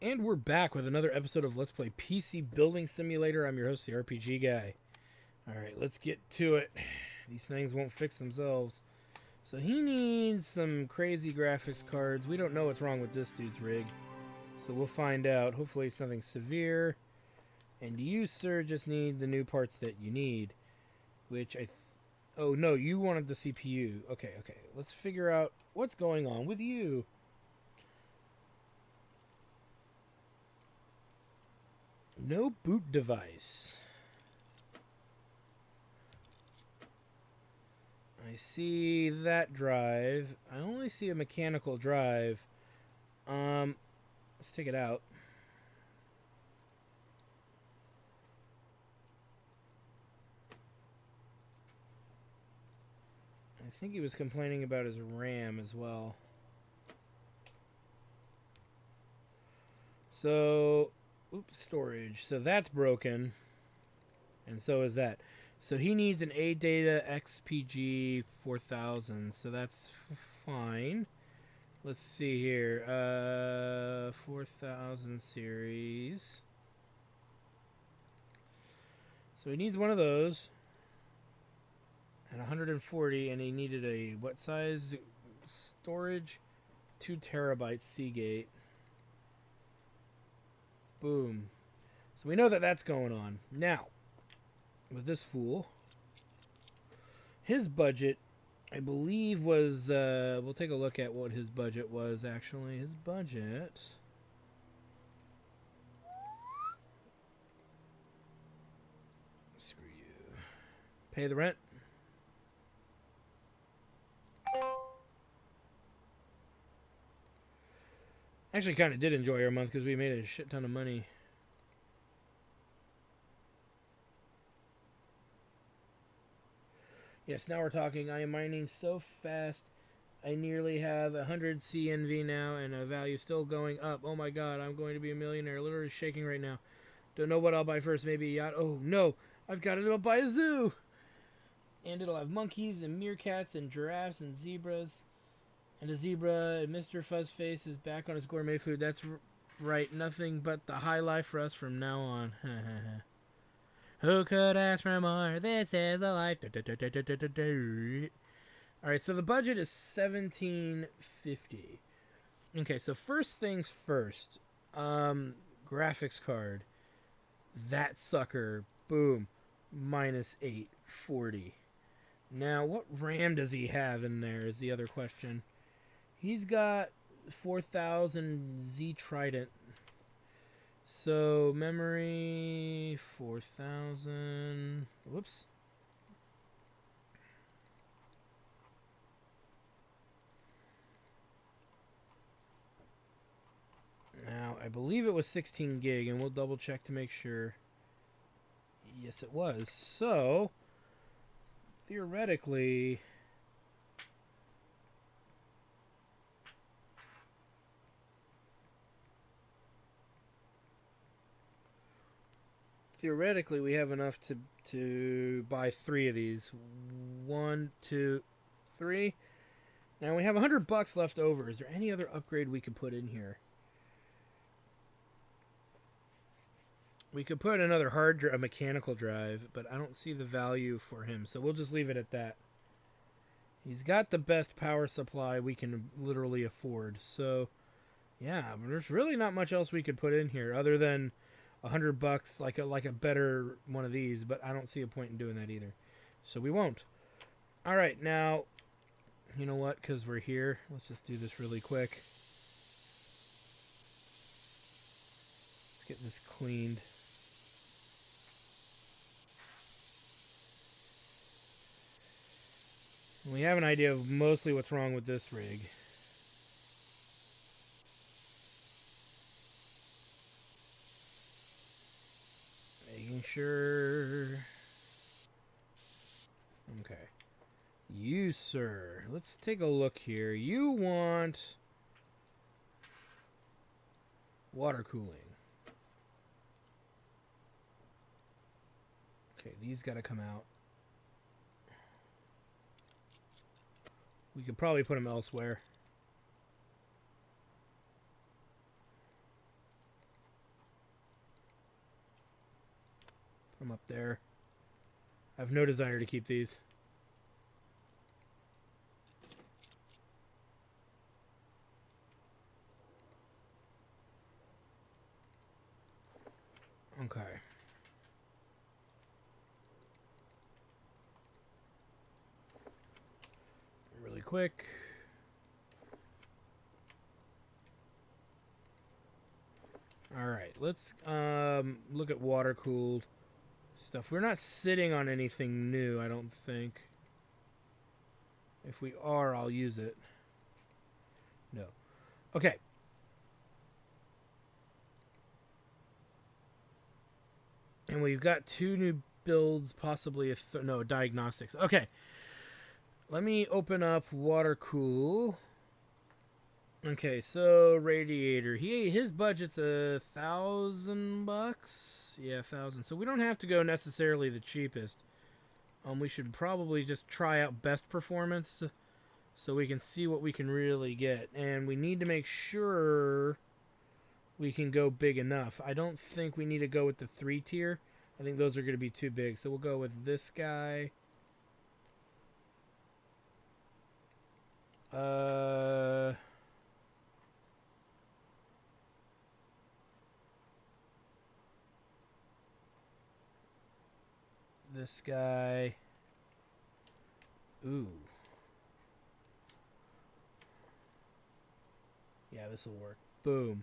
And we're back with another episode of Let's Play PC Building Simulator. I'm your host, the RPG Guy. Alright, let's get to it. These things won't fix themselves. So he needs some crazy graphics cards. We don't know what's wrong with this dude's rig. So we'll find out. Hopefully it's nothing severe. And you, sir, just need the new parts that you need. Which oh, no, you wanted the CPU. Okay. Let's figure out what's going on with you. No boot device. I see that drive. I only see a mechanical drive. Let's take it out. I think he was complaining about his RAM as well. So, oops, storage. So that's broken. And so is that. So he needs an ADATA XPG 4000. So that's fine. Let's see here. 4000 series. So he needs one of those. And 140. And he needed a what size storage? 2 terabyte Seagate. Boom. So we know that that's going on. Now, with this fool, his budget, I believe, was, we'll take a look at what his budget was, actually. His budget... Screw you. Pay the rent. Actually, kind of did enjoy our month because we made a shit ton of money. Yes, now we're talking. I am mining so fast. I nearly have 100 CNV now and a value still going up. Oh my god, I'm going to be a millionaire. Literally shaking right now. Don't know what I'll buy first. Maybe a yacht. Oh no, I've got it. I'll buy a zoo. And it'll have monkeys and meerkats and giraffes and zebras. And a zebra, and Mr. Fuzzface is back on his gourmet food. That's right, nothing but the high life for us from now on. Who could ask for more? This is a life. Alright, so the budget is $17.50. Okay, so first things first. Graphics card. That sucker. Boom. Minus 840. Now, what RAM does he have in there is the other question. He's got 4000 Z Trident. So, memory, 4000. Whoops. Now, I believe it was 16 gig, and we'll double check to make sure. Yes, it was. So, theoretically... Theoretically, we have enough to buy 3 of these. 1, 2, 3. Now we have $100 left over. Is there any other upgrade we could put in here? We could put another a mechanical drive, but I don't see the value for him, so we'll just leave it at that. He's got the best power supply we can literally afford, so yeah, there's really not much else we could put in here other than $100 like a better one of these, but I don't see a point in doing that either. So we won't. Alright, now, you know what? Because we're here, let's just do this really quick. Let's get this cleaned. We have an idea of mostly what's wrong with this rig. Making sure. Okay. You, sir. Let's take a look here. You want water cooling. Okay, these gotta come out. We could probably put them elsewhere. from up there. I have no desire to keep these. Okay. Really quick. All right, let's look at water cooled stuff. We're not sitting on anything new, I don't think. If we are, I'll use it. No. Okay. And we've got 2 new builds, possibly a no, diagnostics. Okay. Let me open up water cool. Okay, so radiator. His budget's $1,000. Yeah, 1,000. So we don't have to go necessarily the cheapest. We should probably just try out best performance so we can see what we can really get. And we need to make sure we can go big enough. I don't think we need to go with the 3 tier. I think those are going to be too big. So we'll go with this guy. This guy. Ooh. Yeah, this will work. Boom.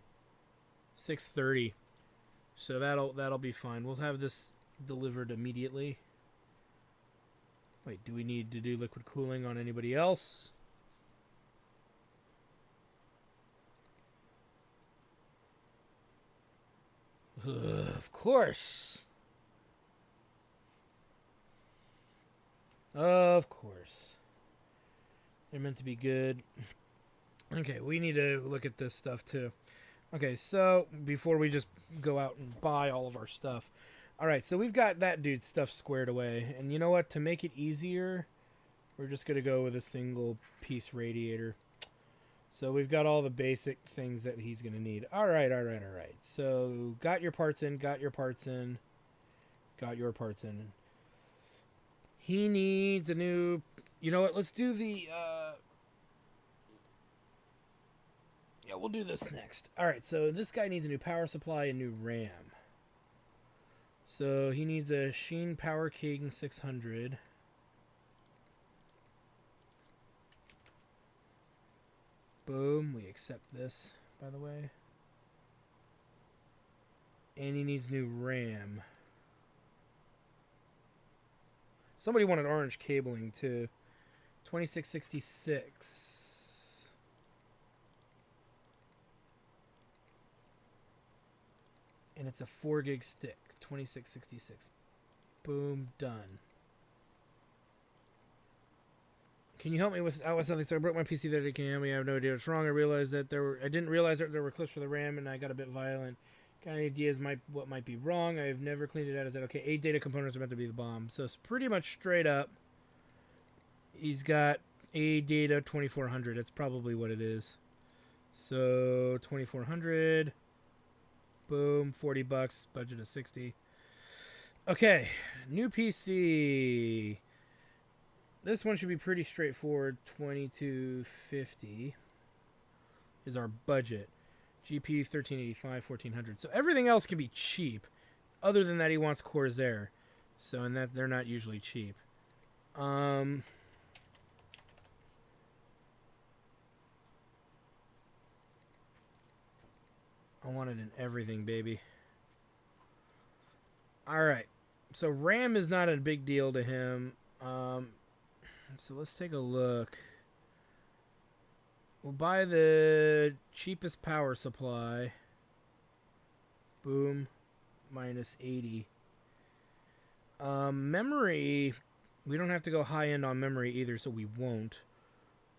630. So that'll be fine. We'll have this delivered immediately. Wait, do we need to do liquid cooling on anybody else? Of course. Of course. They're meant to be good. Okay, we need to look at this stuff too. Okay, so before we just go out and buy all of our stuff. Alright, so we've got that dude's stuff squared away. And you know what? To make it easier, we're just going to go with a single piece radiator. So we've got all the basic things that he's going to need. Alright. So got your parts in, got your parts in. He needs a new... You know what? Let's do the... Yeah, we'll do this next. Alright, so this guy needs a new power supply and new RAM. So he needs a Sheen Power King 600. Boom. We accept this, by the way. And he needs new RAM. Somebody wanted orange cabling, too. 2666. And it's a 4 gig stick. 2666. Boom. Done. Can you help me with something? So I broke my PC that it can. I have no idea what's wrong. I didn't realize that there were clips for the RAM, and I got a bit violent. Got any ideas what might be wrong? I've never cleaned it out. Is that okay? 8 data components are meant to be the bomb. So it's pretty much straight up. He's got A data 2400. That's probably what it is. So 2400. Boom. $40. Budget of 60. Okay. New PC. This one should be pretty straightforward. 2250 is our budget. GPU 1385, 1400. So everything else can be cheap. Other than that, he wants Corsair. So, and that they're not usually cheap. I want it in everything, baby. Alright. So RAM is not a big deal to him. So let's take a look. We'll buy the cheapest power supply. Boom. Minus 80. Memory. We don't have to go high end on memory either, so we won't.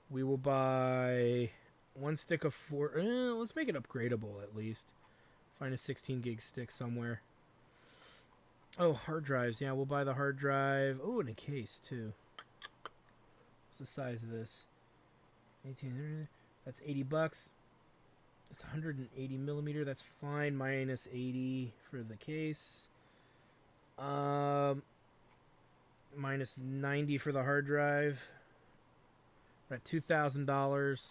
We will buy 1 stick of 4. Let's make it upgradable at least. Find a 16 gig stick somewhere. Oh, hard drives. Yeah, we'll buy the hard drive. Oh, and a case too. What's the size of this? 1800. That's $80. It's 180 millimeter. That's fine. Minus 80 for the case. Minus 90 for the hard drive. We're at $2,000.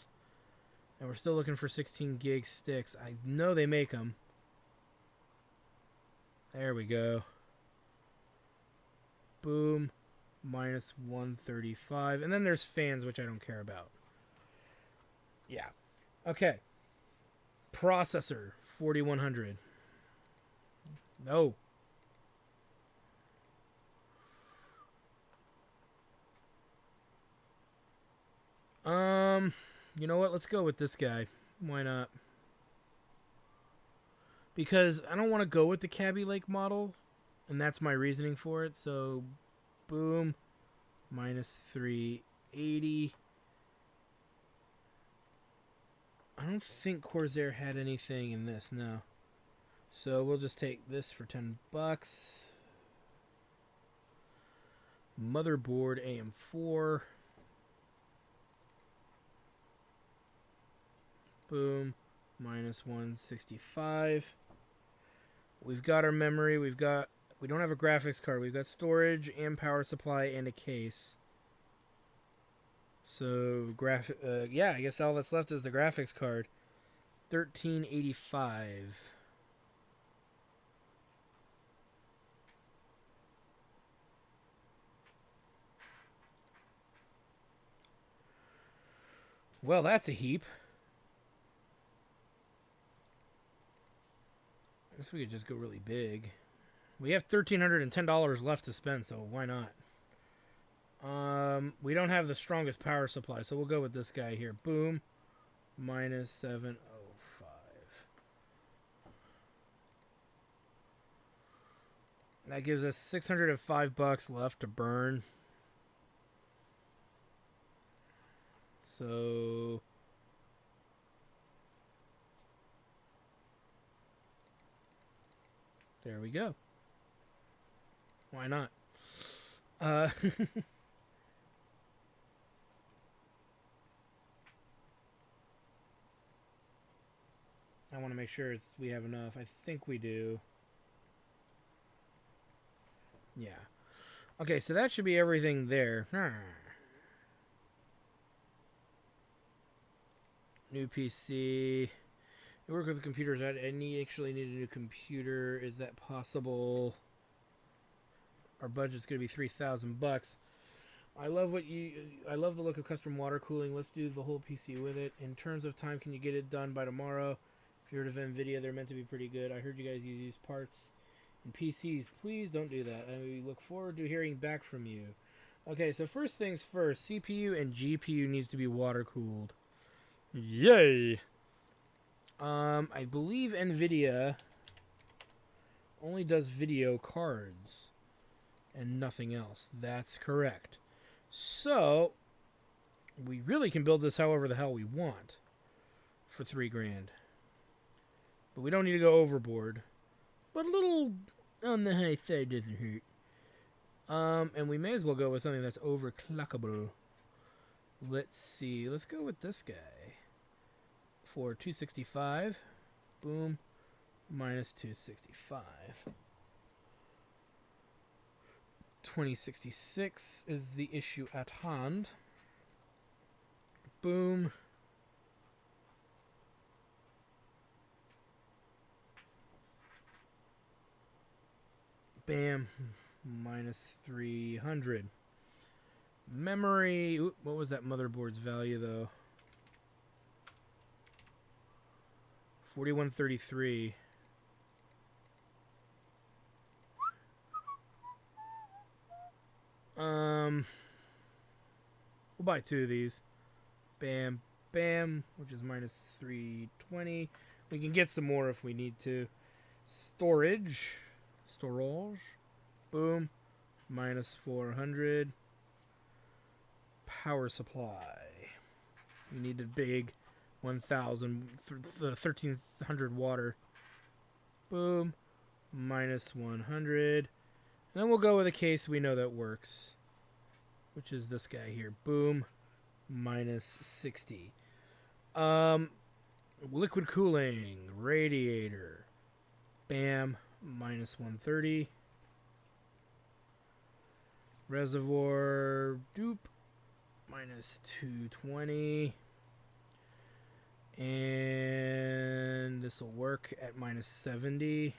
And we're still looking for 16 gig sticks. I know they make them. There we go. Boom. Minus 135. And then there's fans, which I don't care about. Yeah. Okay. Processor, 4100. No. You know what? Let's go with this guy. Why not? Because I don't want to go with the Kaby Lake model, and that's my reasoning for it. So, boom, minus 380. I don't think Corsair had anything in this, no. So we'll just take this for $10. Motherboard AM4. Boom. Minus 165. We've got our memory. We don't have a graphics card. We've got storage and power supply and a case. So yeah, I guess all that's left is the graphics card. 1385. Well, that's a heap. I guess we could just go really big. We have $1,310 left to spend, so why not? We don't have the strongest power supply, so we'll go with this guy here. Boom. Minus 705. That gives us $605 left to burn. So there we go. Why not? I want to make sure we have enough. I think we do. Yeah. Okay, so that should be everything there. New PC. I work with computers. I actually need a new computer. Is that possible? Our budget's gonna be $3,000. I love the look of custom water cooling. Let's do the whole PC with it. In terms of time, can you get it done by tomorrow? If you heard of NVIDIA, they're meant to be pretty good. I heard you guys use these parts in PCs. Please don't do that. I look forward to hearing back from you. Okay, so first things first, CPU and GPU needs to be water cooled. Yay! I believe NVIDIA only does video cards and nothing else. That's correct. So, we really can build this however the hell we want for $3,000. But we don't need to go overboard. But a little on the high side doesn't hurt. And we may as well go with something that's overclockable. Let's see. Let's go with this guy. For 265. Boom. Minus 265. 2066 is the issue at hand. Boom. Bam. Minus 300. Memory. Oop, what was that motherboard's value, though? 4133. We'll buy two of these. Bam, bam, which is minus 320. We can get some more if we need to. Storage. Boom. Minus 400. Power supply. We need a big 1300 water. Boom. Minus 100. And then we'll go with a case we know that works, which is this guy here. Boom. Minus 60. Liquid cooling. Radiator. Bam. Minus 130. Reservoir dupe minus 220. And this will work at minus 70.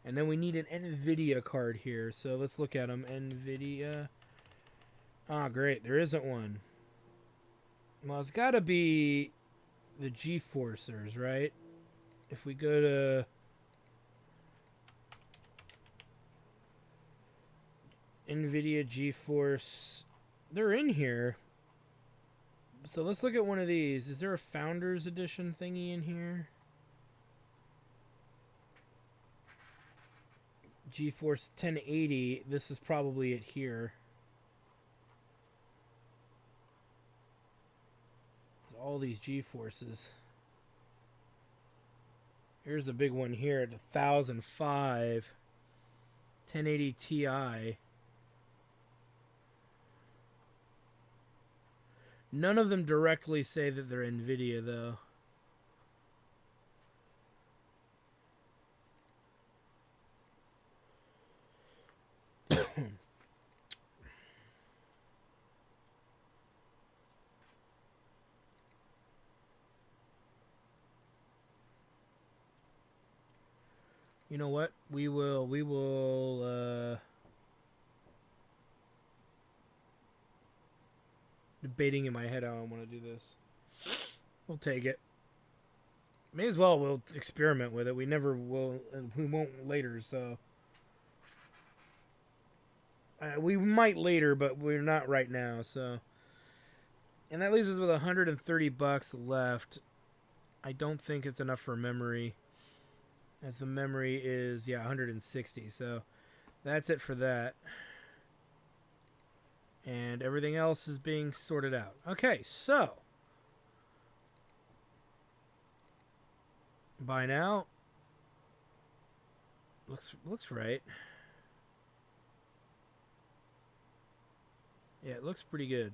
And then we need an NVIDIA card here. So let's look at them. NVIDIA. Ah, great. There isn't one. Well, it's got to be the GeForcers, right? If we go to NVIDIA GeForce, they're in here. So let's look at one of these. Is there a Founders Edition thingy in here? GeForce 1080. This is probably it here. All these GeForces. Here's a big one here at 1005. 1080 Ti. None of them directly say that they're NVIDIA, though. You know what? We will, debating in my head how I want to do this. We'll take it. May as well, we'll experiment with it. We never will, we won't later, so. We might later, but we're not right now, so. And that leaves us with $130 left. I don't think it's enough for memory. As the memory is, yeah, 160. So that's it for that. And everything else is being sorted out. Okay, so. By now. Looks right. Yeah, it looks pretty good.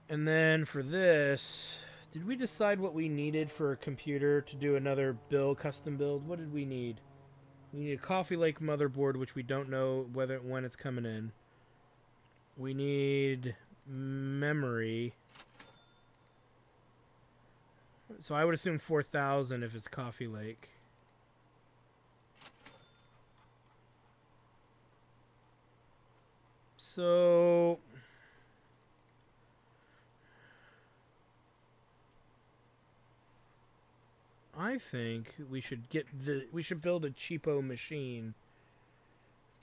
And then for this, did we decide what we needed for a computer to do another custom build? What did we need? We need a Coffee Lake motherboard, which we don't know when it's coming in. We need memory. So I would assume 4,000 if it's Coffee Lake. So I think we should build a cheapo machine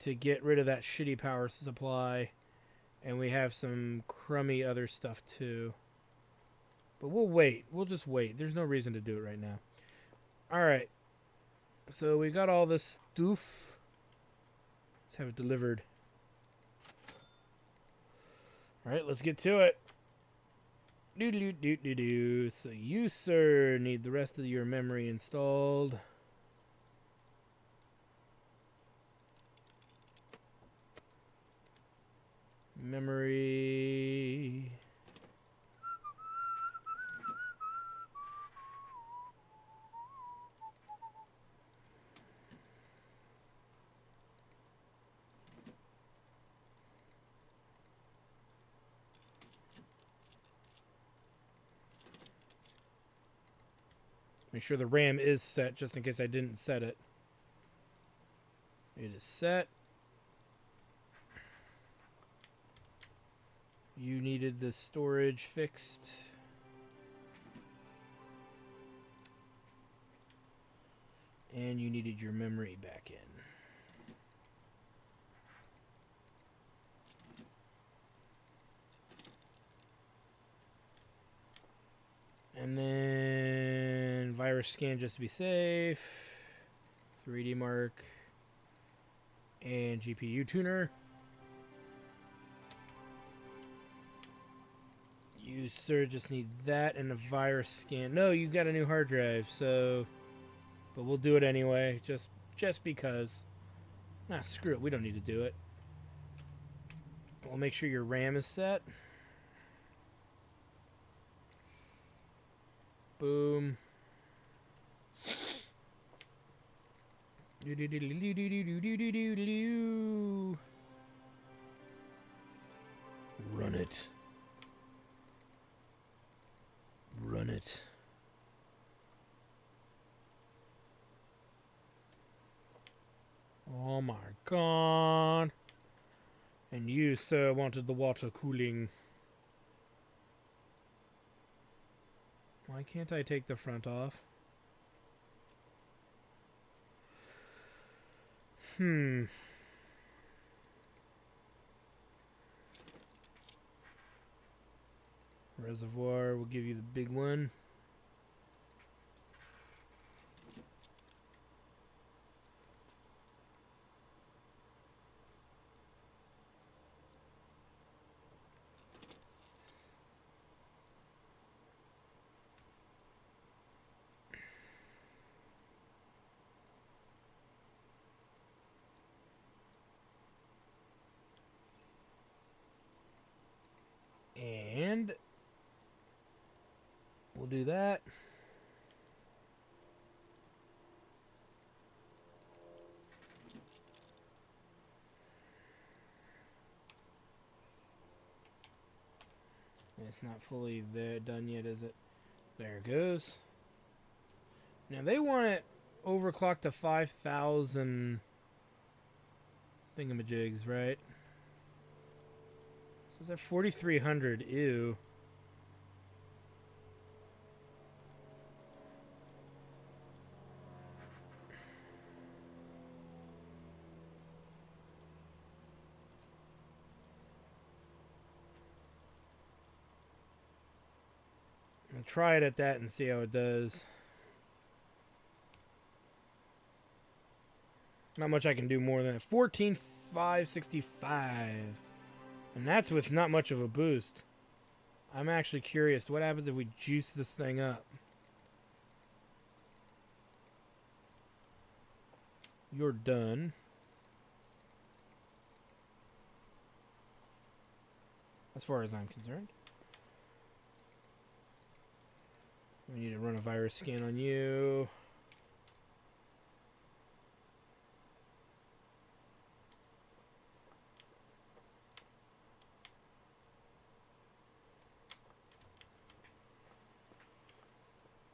to get rid of that shitty power supply, and we have some crummy other stuff too. But we'll wait. We'll just wait. There's no reason to do it right now. All right. So we got all this stuff. Let's have it delivered. All right, let's get to it. Do. So you, sir, need the rest of your memory installed. Memory. Make sure the RAM is set, just in case I didn't set it. It is set. You needed the storage fixed. And you needed your memory back in. And then virus scan just to be safe. 3D mark. And GPU tuner. You, sir, just need that and a virus scan. No, you got a new hard drive, so... But we'll do it anyway, just because. Nah, screw it, we don't need to do it. We'll make sure your RAM is set. Boom. Run it. Run it. Oh my god. And you, sir, wanted the water cooling. Why can't I take the front off? Reservoir, we'll give you the big one. And we'll do that. It's not fully there done yet, is it? There it goes. Now they want it overclocked to 5,000 thingamajigs, right? So it's at 4,300. Ew. I'll try it at that and see how it does. Not much I can do more than that. 14,565. And that's with not much of a boost. I'm actually curious. What happens if we juice this thing up? You're done. As far as I'm concerned. We need to run a virus scan on you.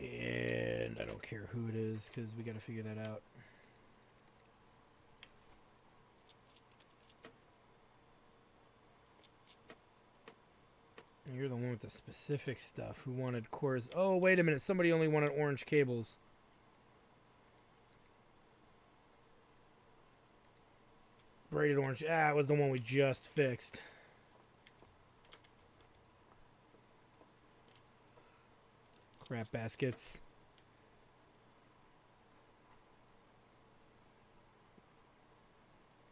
And I don't care who it is because we got to figure that out. You're the one with the specific stuff who wanted cores. Oh, wait a minute. Somebody only wanted orange cables. Braided orange. Ah, it was the one we just fixed. Crap baskets.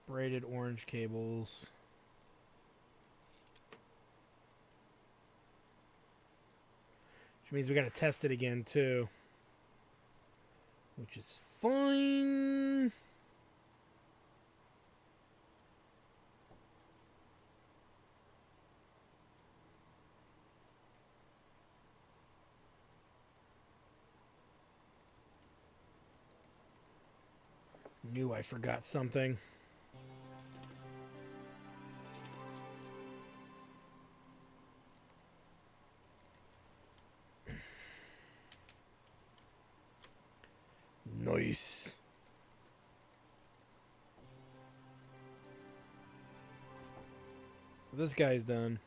Braided orange cables. Which means we gotta test it again too. Which is fine. Knew I forgot something. Nice. So this guy's done.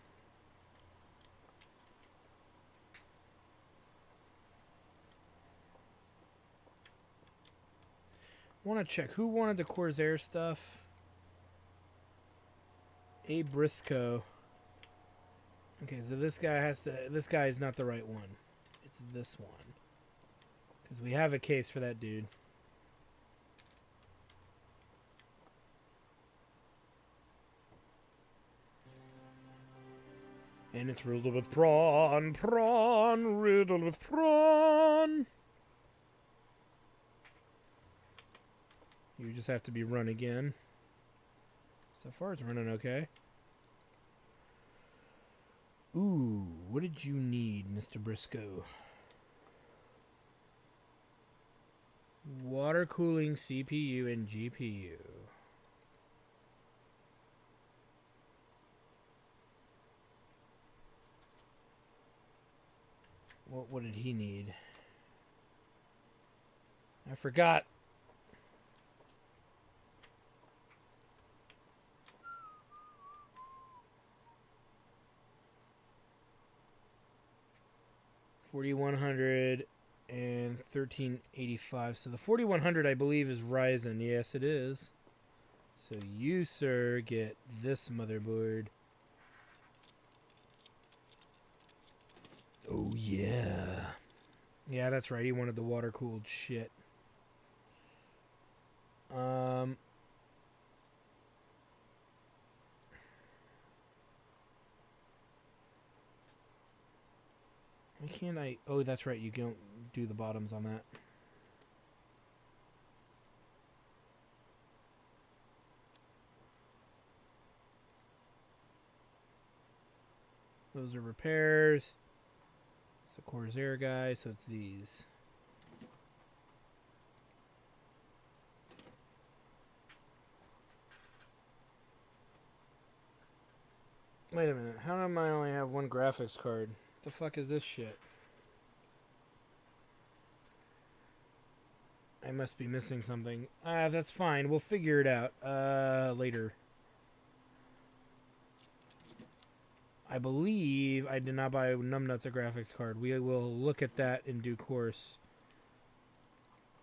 Want to check who wanted the Corsair stuff. A Briscoe. Okay, so this guy has to. This guy is not the right one. It's this one. Because we have a case for that dude. And it's riddled with prawn, riddled with prawn. You just have to be run again. So far it's running okay. Ooh, what did you need, Mr. Briscoe? Water cooling CPU and GPU. What did he need? I forgot. $4,100 and $1,385. So the 4100, I believe, is Ryzen. Yes, it is. So you, sir, get this motherboard. Oh, yeah. Yeah, that's right. He wanted the water-cooled shit. Why can't I? Oh, that's right. You don't do the bottoms on that. Those are repairs. It's the Corsair guy, so it's these. Wait a minute. How am I only have one graphics card? What the fuck is this shit? I must be missing something. That's fine. We'll figure it out later. I believe I did not buy Numbnuts a graphics card. We will look at that in due course.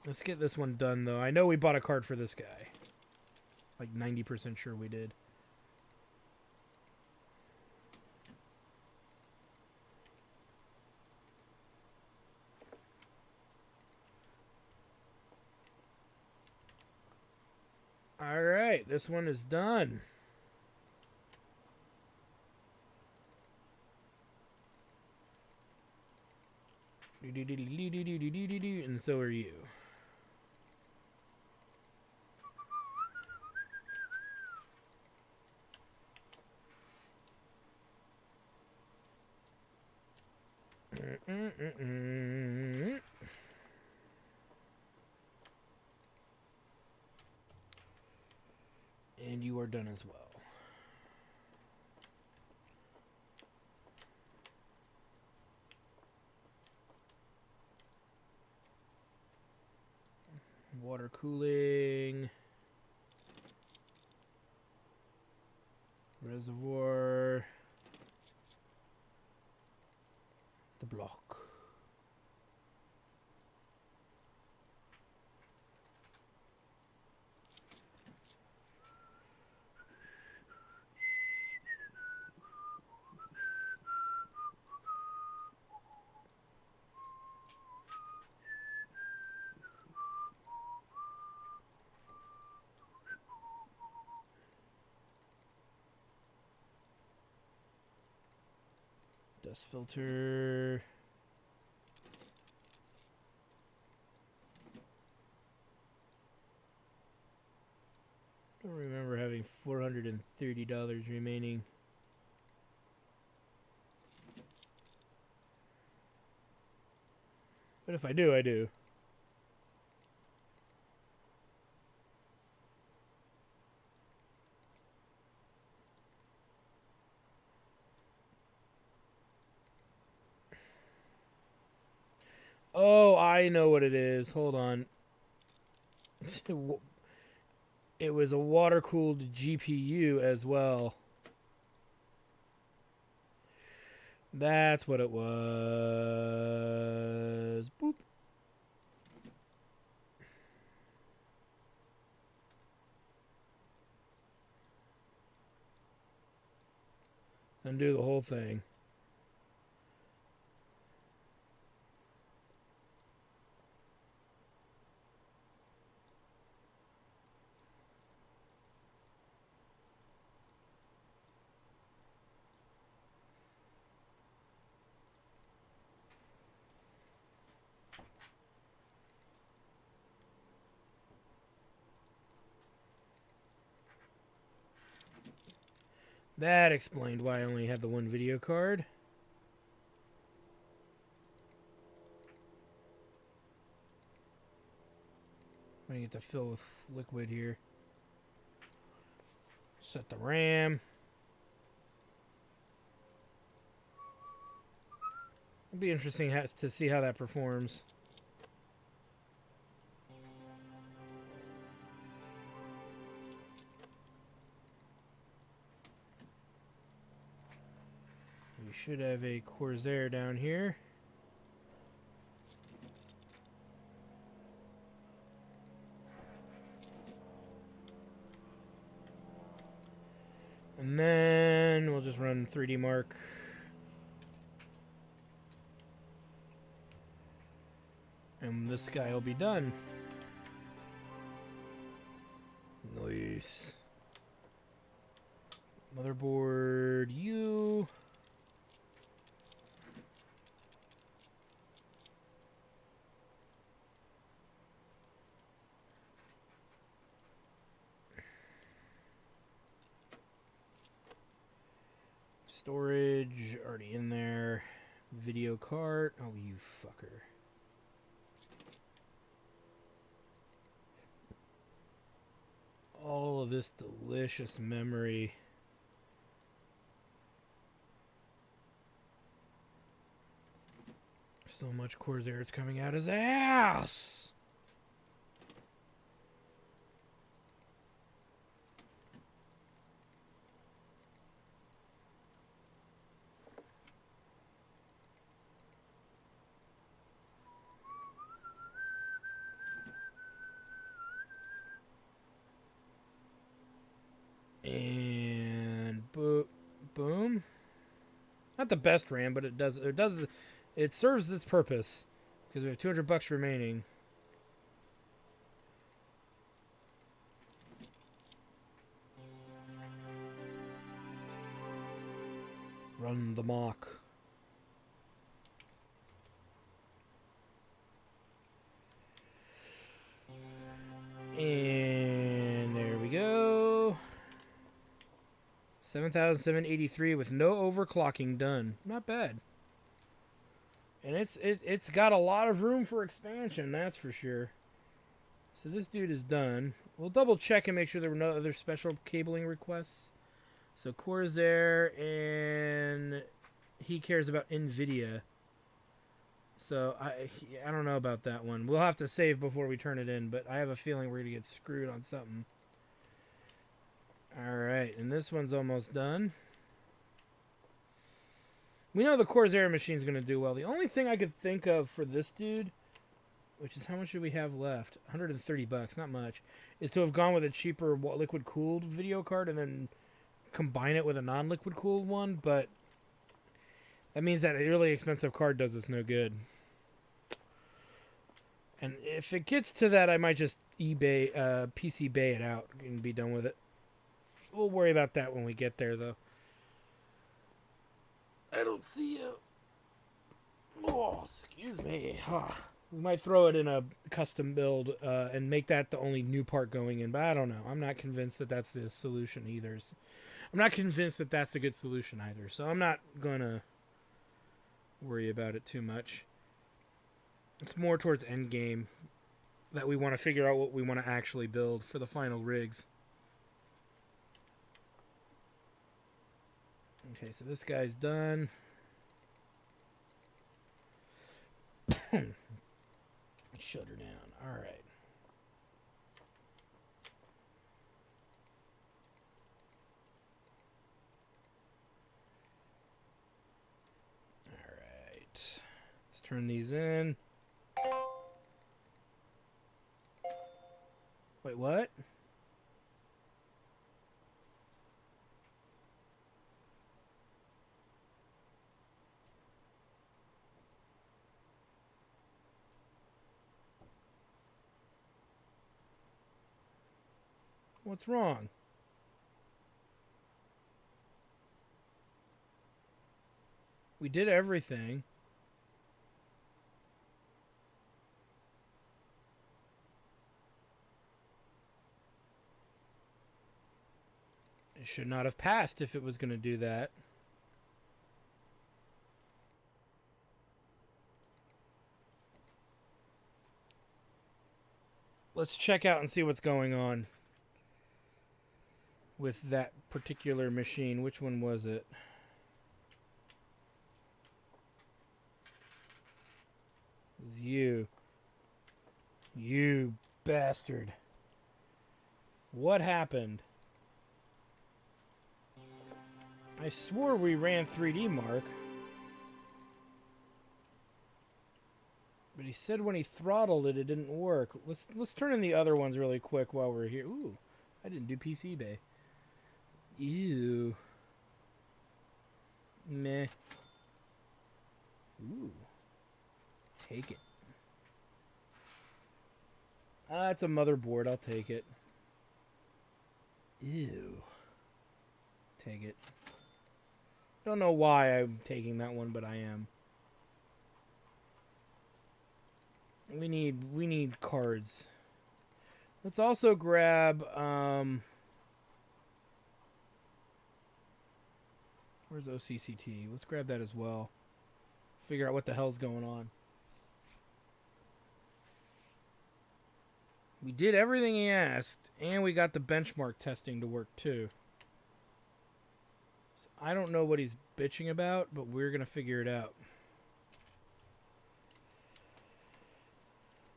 Let's get this one done, though. I know we bought a card for this guy. Like 90% sure we did. Alright, this one is done. And so are you. And you are done as well. Water cooling. Reservoir. The block. Dust filter. I don't remember having $430 remaining. But if I do, I do. Oh, I know what it is. Hold on. It was a water-cooled GPU as well. That's what it was. Boop. Undo the whole thing. That explained why I only had the one video card. Trying to get to fill with liquid here. Set the RAM. It'll be interesting to see how that performs. We should have a Corsair down here. And then we'll just run 3D Mark. And this guy will be done. Nice. Motherboard U. Storage already in there. Video card. Oh, you fucker. All of this delicious memory. So much Corsair, it's coming out his ass. And boom. Not the best RAM, but it serves its purpose because we have $200 remaining. Run the mock. And there we go. 7,783 with no overclocking done. Not bad. And it's got a lot of room for expansion, that's for sure. So this dude is done. We'll double check and make sure there were no other special cabling requests. So Corsair, and he cares about NVIDIA. So I don't know about that one. We'll have to save before we turn it in, but I have a feeling we're going to get screwed on something. Alright, and this one's almost done. We know the Corsair machine's going to do well. The only thing I could think of for this dude, which is how much do we have left? $130, not much, is to have gone with a cheaper liquid-cooled video card and then combine it with a non-liquid cooled one, but that means that a really expensive card does us no good. And if it gets to that, I might just eBay, PC Bay it out and be done with it. We'll worry about that when we get there, though. I don't see you. Oh, excuse me. We might throw it in a custom build and make that the only new part going in, but I don't know. I'm not convinced that that's the solution either. I'm not convinced that that's a good solution either, so I'm not going to worry about it too much. It's more towards endgame that we want to figure out what we want to actually build for the final rigs. Okay, so this guy's done. Shut her down. All right. All right. Let's turn these in. Wait, what? What's wrong? We did everything. It should not have passed if it was going to do that. let's check out and see what's going on with that particular machine. Which one was it? It was you. You bastard. What happened? I swore we ran 3D Mark. But he said when he throttled it, it didn't work. Let's turn in the other ones really quick while we're here. Ooh, I didn't do PC Bay. Ew. Meh. Ooh. Take it. It's a motherboard. I'll take it. Ew. Take it. Don't know why I'm taking that one, but I am. We need cards. Let's also grab where's OCCT? Let's grab that as well. Figure out what the hell's going on. We did everything he asked, and we got the benchmark testing to work too. So I don't know what he's bitching about, but we're gonna figure it out.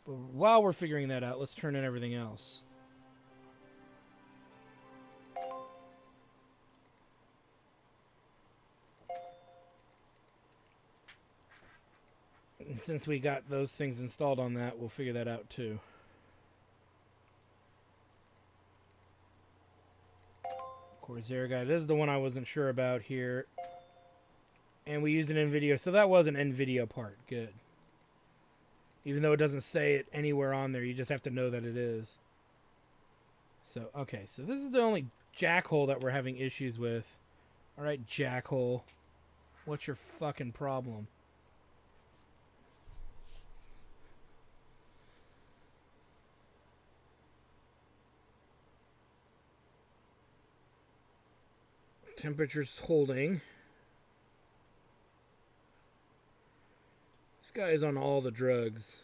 But while we're figuring that out, let's turn in everything else. And since we got those things installed on that, we'll figure that out too. Corsair guide. This is the one I wasn't sure about here. And we used an NVIDIA, so that was an NVIDIA part. Good. Even though it doesn't say it anywhere on there, you just have to know that it is. So, okay. So this is the only jackhole that we're having issues with. Alright, jackhole. What's your fucking problem? Temperature's holding. This guy is on all the drugs.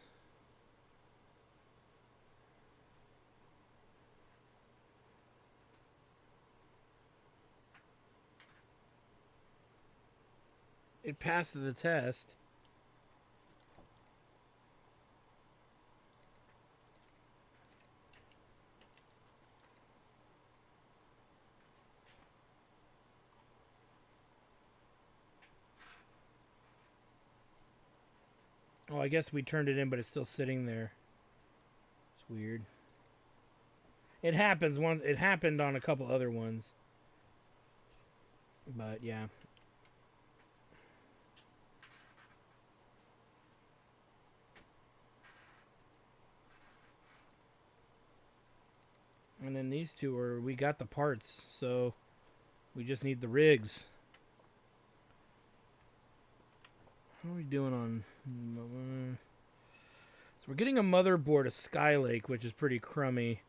It passed the test. Oh, I guess we turned it in, but it's still sitting there. It's weird. It happens once. It happened on a couple other ones. But yeah. And then these two are, we got the parts, so we just need the rigs. How are we doing on... So we're getting a motherboard, a Skylake, which is pretty crummy.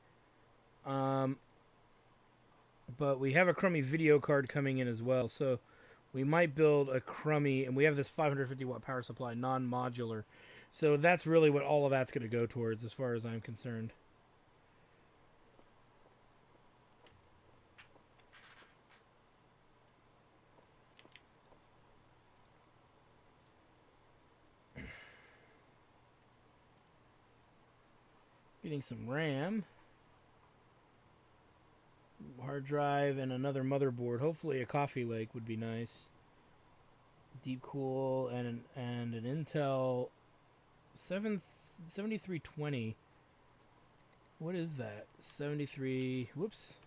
But we have a crummy video card coming in as well, so we might build a crummy... And we have this 550 watt power supply, non-modular. So that's really what all of that's going to go towards, as far as I'm concerned. Getting some RAM, hard drive, and another motherboard. Hopefully a Coffee Lake would be nice. Deep cool and an Intel 7320. What is that? 73. Whoops.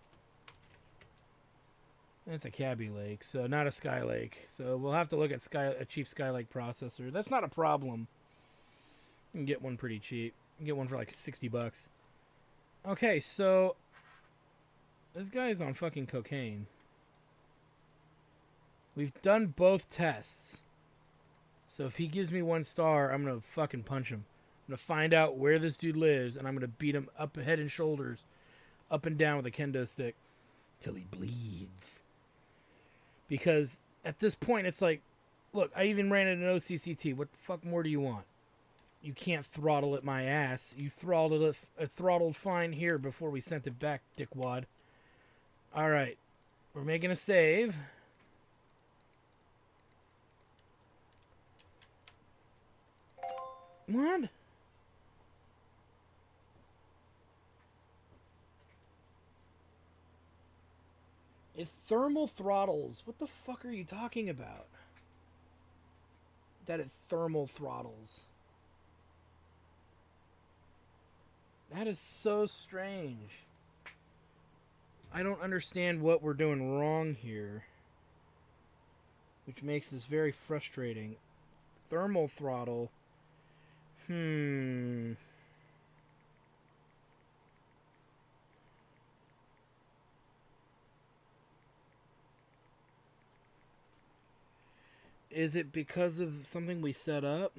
It's a Kaby Lake, so not a Skylake. So we'll have to look at a cheap Skylake processor. That's not a problem. You can get one pretty cheap. You can get one for like 60 bucks. Okay, so this guy is on fucking cocaine. We've done both tests. So if he gives me 1 star, I'm gonna fucking punch him. I'm gonna find out where this dude lives, and I'm gonna beat him up head and shoulders, up and down with a kendo stick, till he bleeds. Because at this point, it's like, look, I even ran it in OCCT. What the fuck more do you want? You can't throttle it my ass. You throttled fine here before we sent it back, dickwad. Alright. We're making a save. What? It thermal throttles. What the fuck are you talking about? That it thermal throttles. That is so strange. I don't understand what we're doing wrong here. Which makes this very frustrating. Thermal throttle. Is it because of something we set up?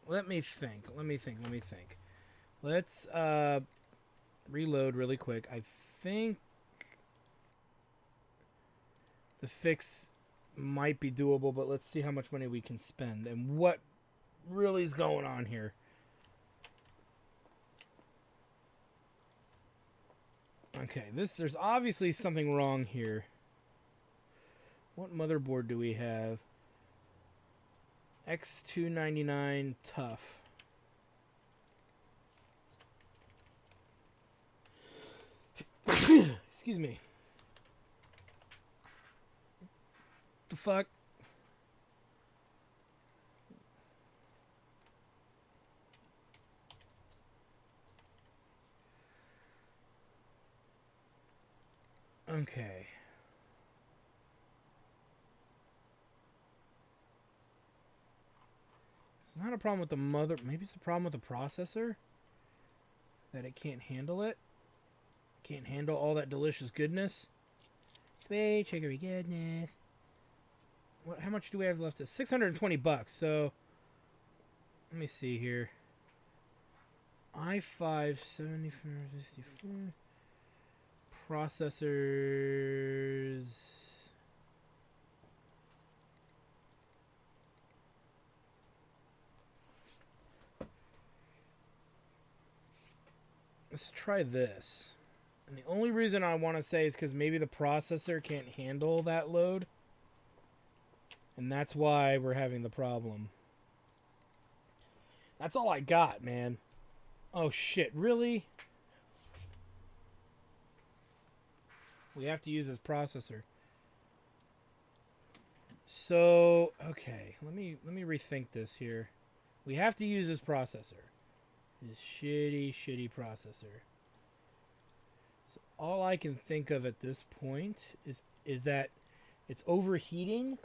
Let me think. Let's reload really quick. I think the fix might be doable, but let's see how much money we can spend and what really is going on here. Okay, there's obviously something wrong here. What motherboard do we have? X299 tough. Excuse me. The fuck? Okay. It's not a problem with the mother. Maybe it's the problem with the processor. That it can't handle it. Can't handle all that delicious goodness. Sweet sugary goodness. What? How much do we have left? $620. So, let me see here. i5 7464 processors. Let's try this. And the only reason I want to say is because maybe the processor can't handle that load. And that's why we're having the problem. That's all I got, man. Oh, shit. Really? We have to use this processor. So, okay. Let me rethink this here. We have to use this processor. This shitty processor. So all I can think of at this point is that it's overheating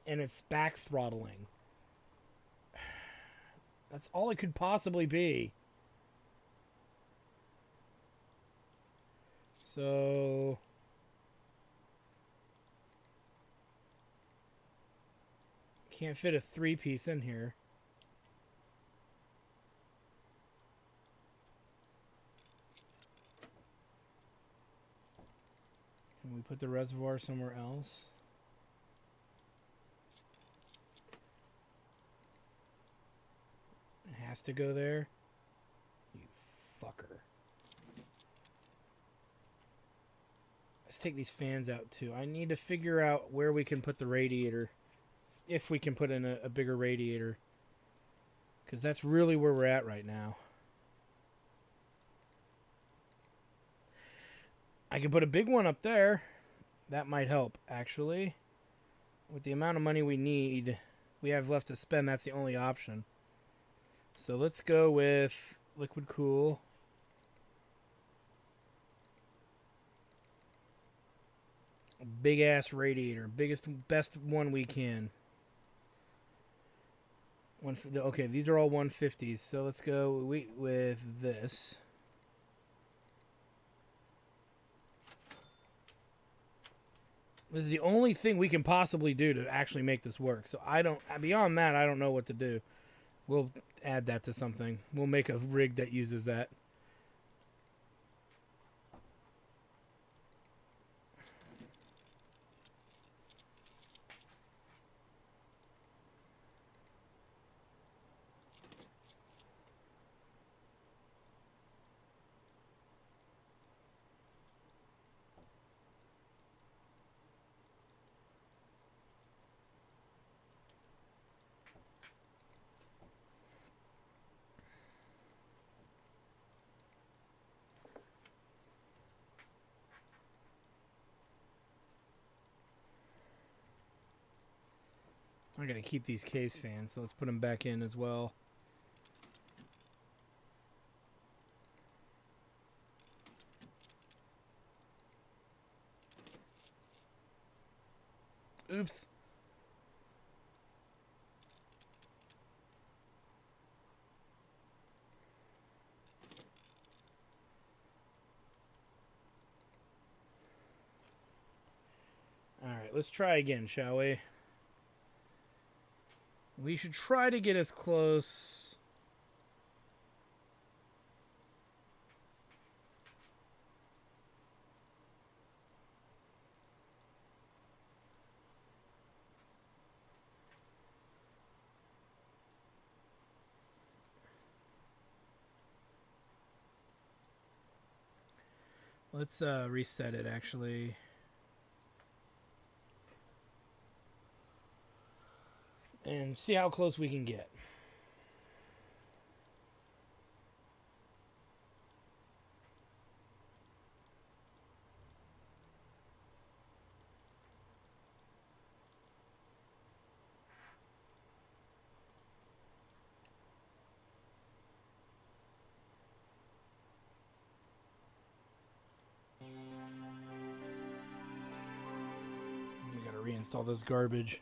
and it's back throttling. That's all it could possibly be. So can't fit a 3-piece in here. Can we put the reservoir somewhere else? It has to go there? You fucker. Let's take these fans out too. I need to figure out where we can put the radiator. If we can put in a bigger radiator. Because that's really where we're at right now. I could put a big one up there. That might help, actually. With the amount of money we have left to spend, that's the only option. So let's go with liquid cool. Big ass radiator. Best one we can. Okay, these are all 150s. So let's go with this. This is the only thing we can possibly do to actually make this work. So beyond that, I don't know what to do. We'll add that to something. We'll make a rig that uses that. I'm going to keep these case fans, so let's put them back in as well. Oops. All right, let's try again, shall we? We should try to get as close. Let's reset it, actually. And see how close we can get. We gotta reinstall this garbage.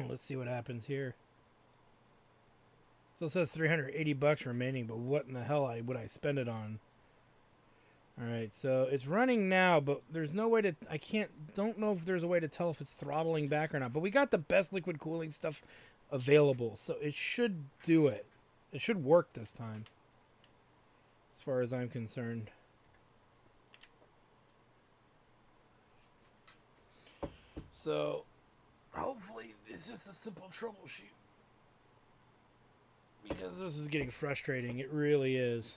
Let's see what happens here. So it says 380 bucks remaining, but what in the hell would I spend it on? All right, so it's running now, but there's no way to. Don't know if there's a way to tell if it's throttling back or not. But we got the best liquid cooling stuff available, so it should do it. It should work this time, as far as I'm concerned. So hopefully it's just a simple troubleshoot, because this is getting frustrating. It really is.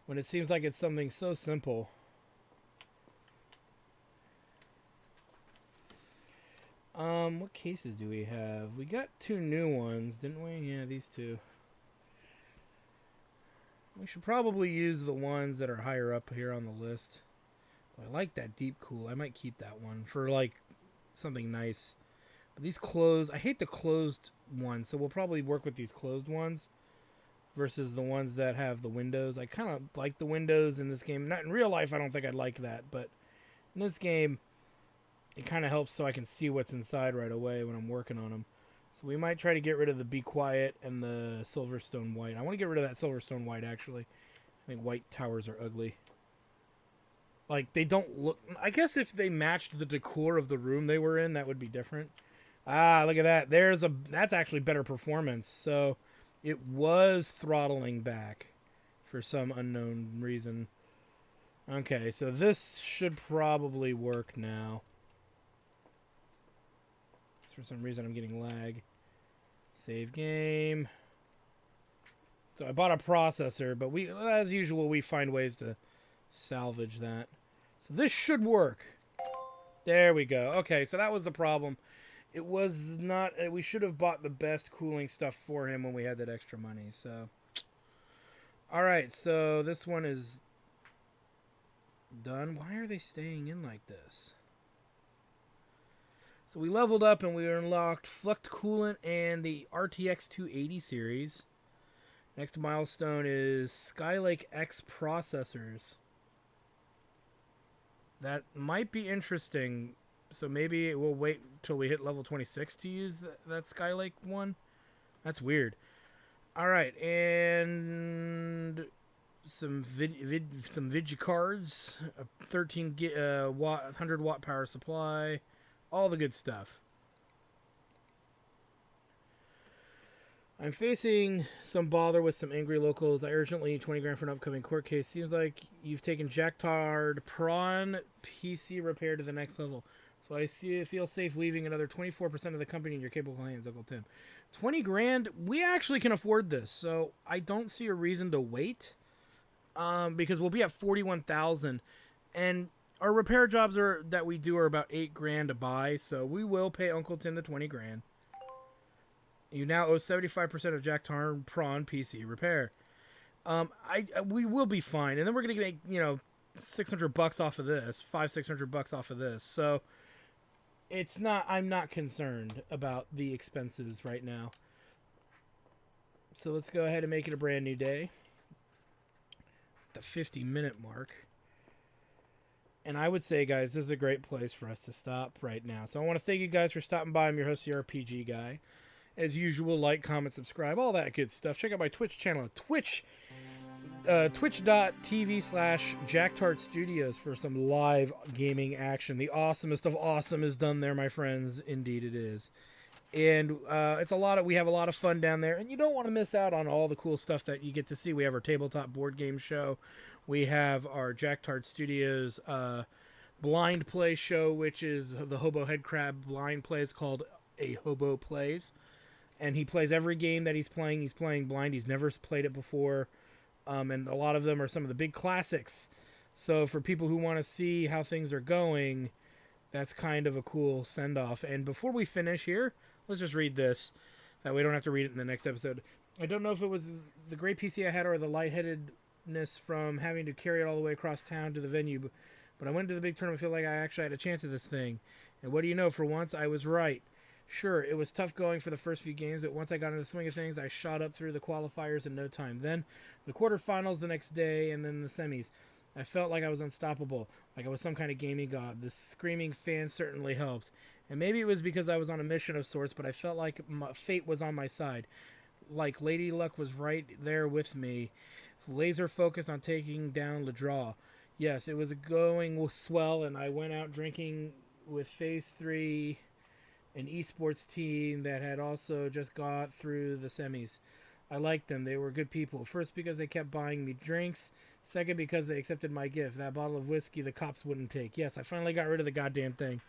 When it seems like it's something so simple. What cases do we have? We got 2 new ones, didn't we? Yeah, these 2. We should probably use the ones that are higher up here on the list. I like that deep cool. I might keep that one for like something nice. But these closed, I hate the closed ones, so we'll probably work with these closed ones versus the ones that have the windows. I kind of like the windows in this game. Not in real life, I don't think I'd like that, but in this game, it kind of helps so I can see what's inside right away when I'm working on them. So we might try to get rid of the Be Quiet and the Silverstone White. I want to get rid of that Silverstone White, actually. I think white towers are ugly. Like, they don't look... I guess if they matched the decor of the room they were in, that would be different. Ah, look at that. That's actually better performance. So it was throttling back for some unknown reason. Okay, so this should probably work now. For some reason I'm getting lag. Save game. So I bought a processor, but as usual, we find ways to salvage that. So this should work. There we go. Okay, so that was the problem. It was not... We should have bought the best cooling stuff for him when we had that extra money, so... Alright, so this one is done. Why are they staying in like this? So we leveled up and we unlocked Fluct Coolant and the RTX 280 series. Next milestone is Skylake X processors. That might be interesting. So maybe we'll wait till we hit level 26 to use that Skylake one. That's weird. All right, and some Vigi cards, a 13 watt, 100-watt power supply, all the good stuff. I'm facing some bother with some angry locals. I urgently need 20 grand for an upcoming court case. Seems like you've taken Jacktard Prawn PC repair to the next level. So I feel safe leaving another 24% of the company in your capable hands, Uncle Tim. 20 grand, we actually can afford this. So I don't see a reason to wait. Because we'll be at 41,000. And our repair jobs that we do are about 8 grand to buy. So we will pay Uncle Tim the 20 grand. You now owe 75% of Jacktard Prawn PC repair. We will be fine, and then we're gonna make $600 off of this, $600 off of this. So it's not. I'm not concerned about the expenses right now. So let's go ahead and make it a brand new day. The 50-minute mark. And I would say, guys, this is a great place for us to stop right now. So I want to thank you guys for stopping by. I'm your host, the RPG Guy. As usual, like, comment, subscribe, all that good stuff. Check out my Twitch channel, twitch.tv/Jacktard Studios for some live gaming action. The awesomest of awesome is done there, my friends. Indeed it is. And we have a lot of fun down there, and you don't want to miss out on all the cool stuff that you get to see. We have our tabletop board game show. We have our Jacktard Studios blind play show, which is the Hobo Headcrab blind play. It's called A Hobo Plays. And he plays every game that he's playing. He's playing blind. He's never played it before. And a lot of them are some of the big classics. So for people who want to see how things are going, that's kind of a cool send-off. And before we finish here, let's just read this. That way we don't have to read it in the next episode. I don't know if it was the great PC I had or the lightheadedness from having to carry it all the way across town to the venue. But I went to the big tournament. I feel like I actually had a chance at this thing. And what do you know? For once, I was right. Sure, it was tough going for the first few games, but once I got into the swing of things, I shot up through the qualifiers in no time. Then the quarterfinals the next day, and then the semis. I felt like I was unstoppable, like I was some kind of gaming god. The screaming fans certainly helped. And maybe it was because I was on a mission of sorts, but I felt like fate was on my side. Like Lady Luck was right there with me, laser focused on taking down Ledraw. Yes, it was going swell, and I went out drinking with Phase 3... an esports team that had also just got through the semis. I liked them. They were good people. First, because they kept buying me drinks. Second, because they accepted my gift. That bottle of whiskey the cops wouldn't take. Yes, I finally got rid of the goddamn thing.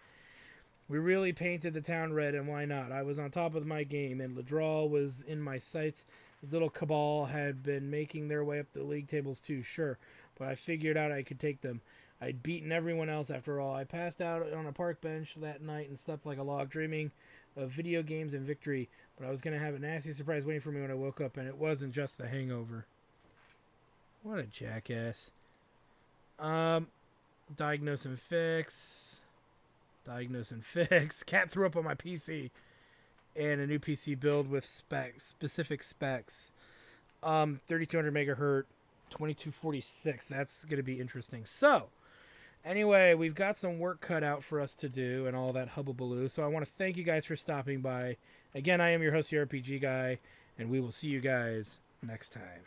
We really painted the town red, and why not? I was on top of my game, and Ledraw was in my sights. His little cabal had been making their way up the league tables too, sure. But I figured out I could take them. I'd beaten everyone else after all. I passed out on a park bench that night and slept like a log, dreaming of video games and victory. But I was going to have a nasty surprise waiting for me when I woke up, and it wasn't just the hangover. What a jackass. Diagnose and fix. Diagnose and fix. Cat threw up on my PC. And a new PC build with specific specs. 3200 megahertz, 2246. That's going to be interesting. So, anyway, we've got some work cut out for us to do and all that hubbubaloo. So I want to thank you guys for stopping by. Again, I am your host, the RPG Guy, and we will see you guys next time.